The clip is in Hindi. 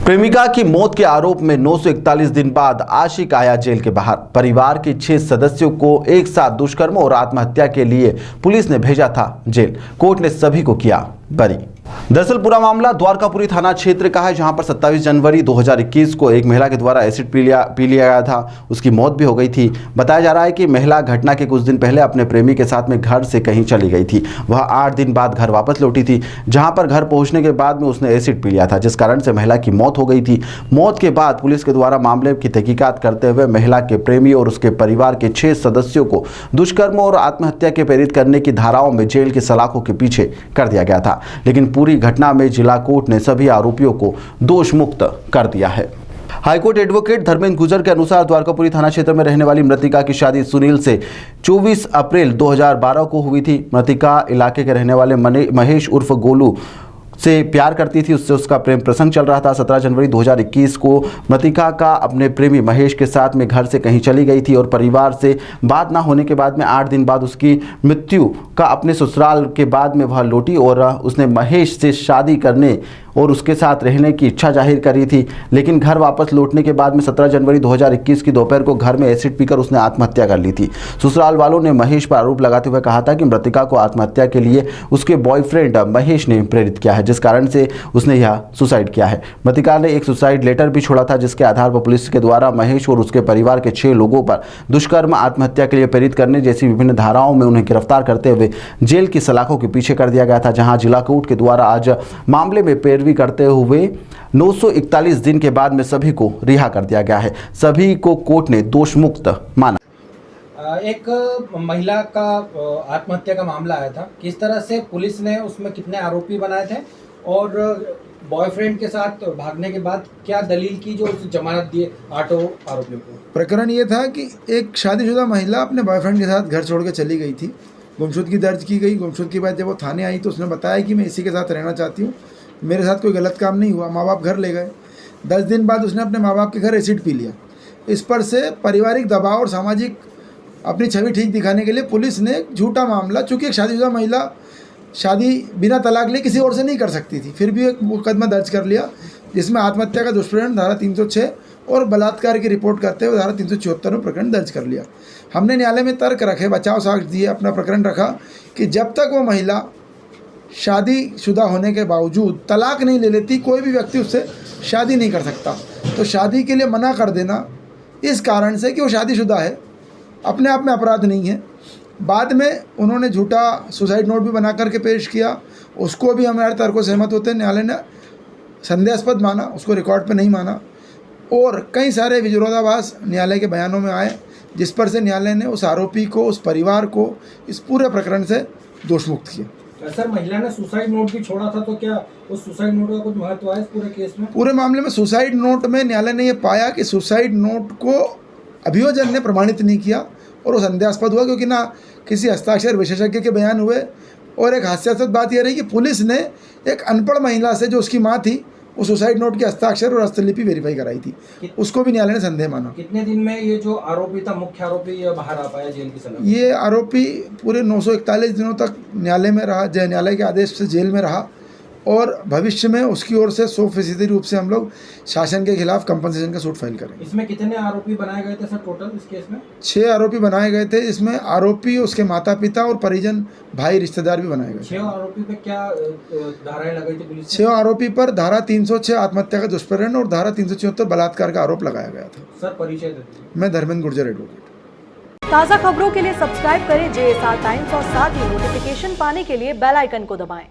प्रेमिका की मौत के आरोप में 941 दिन बाद आशिक आया जेल के बाहर। परिवार के 6 सदस्यों को एक साथ दुष्कर्म और आत्महत्या के लिए पुलिस ने भेजा था जेल। कोर्ट ने सभी को किया बरी। दरअसल पूरा मामला द्वारकापुरी थाना क्षेत्र का है, जहां पर 27 जनवरी 2021 को एक महिला के द्वारा एसिड पी लिया गया था। उसकी मौत भी हो गई थी। बताया जा रहा है कि महिला घटना के कुछ दिन पहले अपने प्रेमी के साथ में घर से कहीं चली गई थी। वह 8 दिन बाद घर वापस लौटी थी, जहां पर घर पहुंचने के बाद में उसने एसिड पी लिया था, जिस कारण से महिला की मौत हो गई थी। मौत के बाद पुलिस के द्वारा मामले की तहकीकात करते हुए महिला के प्रेमी और उसके परिवार के 6 सदस्यों को दुष्कर्म और आत्महत्या के प्रेरित करने की धाराओं में जेल की सलाखों के पीछे कर दिया गया था। लेकिन पूरी घटना में जिला कोर्ट ने सभी आरोपियों को दोष मुक्त कर दिया है। हाईकोर्ट एडवोकेट धर्मेंद्र गुर्जर के अनुसार द्वारकापुरी थाना क्षेत्र में रहने वाली मृतिका की शादी सुनील से 24 अप्रैल 2012 को हुई थी। मृतिका इलाके के रहने वाले महेश उर्फ गोलू से प्यार करती थी, उससे उसका प्रेम प्रसंग चल रहा था। 17 जनवरी 2021 को मृतिका का अपने प्रेमी महेश के साथ में घर से कहीं चली गई थी और परिवार से बात ना होने के बाद में 8 दिन बाद उसकी मृत्यु का अपने ससुराल के बाद में वह लौटी और उसने महेश से शादी करने और उसके साथ रहने की इच्छा जाहिर करी थी। लेकिन घर वापस लौटने के बाद में 17 जनवरी 2021 की दोपहर को घर में एसिड पीकर उसने आत्महत्या कर ली थी। ससुराल वालों ने महेश पर आरोप लगाते हुए कहा था कि मृतिका को आत्महत्या के लिए उसके बॉयफ्रेंड महेश ने प्रेरित किया है, जिस कारण से उसने यह सुसाइड किया है। मृतिका ने एक सुसाइड लेटर भी छोड़ा था, जिसके आधार पर पुलिस के द्वारा महेश और उसके परिवार के 6 लोगों पर दुष्कर्म, आत्महत्या के लिए प्रेरित करने जैसी विभिन्न धाराओं में उन्हें गिरफ्तार करते हुए जेल की सलाखों के पीछे कर दिया गया था। जहां जिला कोर्ट के द्वारा आज मामले में पैरवी करते हुए 941 दिन के बाद में सभी को रिहा कर दिया गया है। सभी को कोर्ट ने दोष मुक्त माना। एक महिला का आत्महत्या का मामला आया था, किस तरह से पुलिस ने उसमें कितने आरोपी बनाए थे और बॉयफ्रेंड के साथ भागने के बाद क्या दलील की जो जमानत दिए 8 आरोपियों को? प्रकरण ये था कि एक शादीशुदा महिला अपने बॉयफ्रेंड के साथ घर छोड़ के चली गई थी। गुमशुदगी दर्ज की गई। गुमशुदगी के बाद जब वो थाने आई तो उसने बताया कि मैं इसी के साथ रहना चाहती हूँ, मेरे साथ कोई गलत काम नहीं हुआ। माँ बाप घर ले गए। 10 दिन बाद उसने अपने माँ बाप के घर एसिड पी लिया। इस पर से पारिवारिक दबाव और सामाजिक अपनी छवि ठीक दिखाने के लिए पुलिस ने एक झूठा मामला, चूँकि एक शादीशुदा महिला शादी बिना तलाक लिए किसी और से नहीं कर सकती थी, फिर भी एक मुकदमा दर्ज कर लिया, जिसमें आत्महत्या का दुष्प्रकरण धारा 306 और बलात्कार की रिपोर्ट करते हुए धारा 374 में प्रकरण दर्ज कर लिया। हमने न्यायालय में तर्क रखे, बचाव साक्ष्य दिए, अपना प्रकरण रखा कि जब तक वो महिला शादीशुदा होने के बावजूद तलाक नहीं ले लेती, कोई भी व्यक्ति उससे शादी नहीं कर सकता। तो शादी के लिए मना कर देना इस कारण से कि वो शादीशुदा है, अपने आप में अपराध नहीं है। बाद में उन्होंने झूठा सुसाइड नोट भी बना करके पेश किया, उसको भी हमारे तर्कों से सहमत होते हैं। न्यायालय ने संदेहास्पद माना, उसको रिकॉर्ड पे नहीं माना और कई सारे विरोधाभास न्यायालय के बयानों में आए, जिस पर से न्यायालय ने उस आरोपी को, उस परिवार को इस पूरे प्रकरण से दोषमुक्त किया। सर, महिला ने सुसाइड नोट भी छोड़ा था, तो क्या उस सुसाइड नोट का कुछ महत्व है इस पूरे केस में? पूरे मामले में सुसाइड नोट में न्यायालय ने यह पाया कि सुसाइड नोट को अभियोजन ने प्रमाणित नहीं किया और वो संदेहास्पद हुआ, क्योंकि ना किसी हस्ताक्षर विशेषज्ञ के बयान हुए। और एक हास्यास्पद बात यह रही कि पुलिस ने एक अनपढ़ महिला से, जो उसकी माँ थी, वो सुसाइड नोट के हस्ताक्षर और हस्तलिपि वेरीफाई कराई थी, उसको भी न्यायालय ने संदेह माना। कितने दिन में ये जो आरोपी था, मुख्य आरोपी, ये बाहर आ पाया जेल की सलाह? ये आरोपी पूरे 941 दिनों तक न्यायालय में रहा, न्यायालय के आदेश से जेल में रहा और भविष्य में उसकी ओर से 100% रूप से हम लोग शासन के खिलाफ कंपनसेशन का सूट फाइल करेंगे। इसमें कितने आरोपी बनाए गए थे सर टोटल इस केस में? 6 आरोपी बनाए गए थे। इसमें आरोपी, उसके माता पिता और परिजन, भाई, रिश्तेदार भी बनाए गए। 6 आरोपी पे क्या धाराएं लगाई थी पुलिस? 6 आरोपी पर धारा 306 आत्महत्या का दुष्प्रकरण और धारा 374 बलात्कार का आरोप लगाया गया था। सर, परिचय देते। मैं धर्मेंद्र गुर्जर, एडवोकेट। ताज़ा खबरों के लिए सब्सक्राइब करें JSR टाइम्स और साथ ही नोटिफिकेशन पाने के लिए बेल आइकन को दबाएं।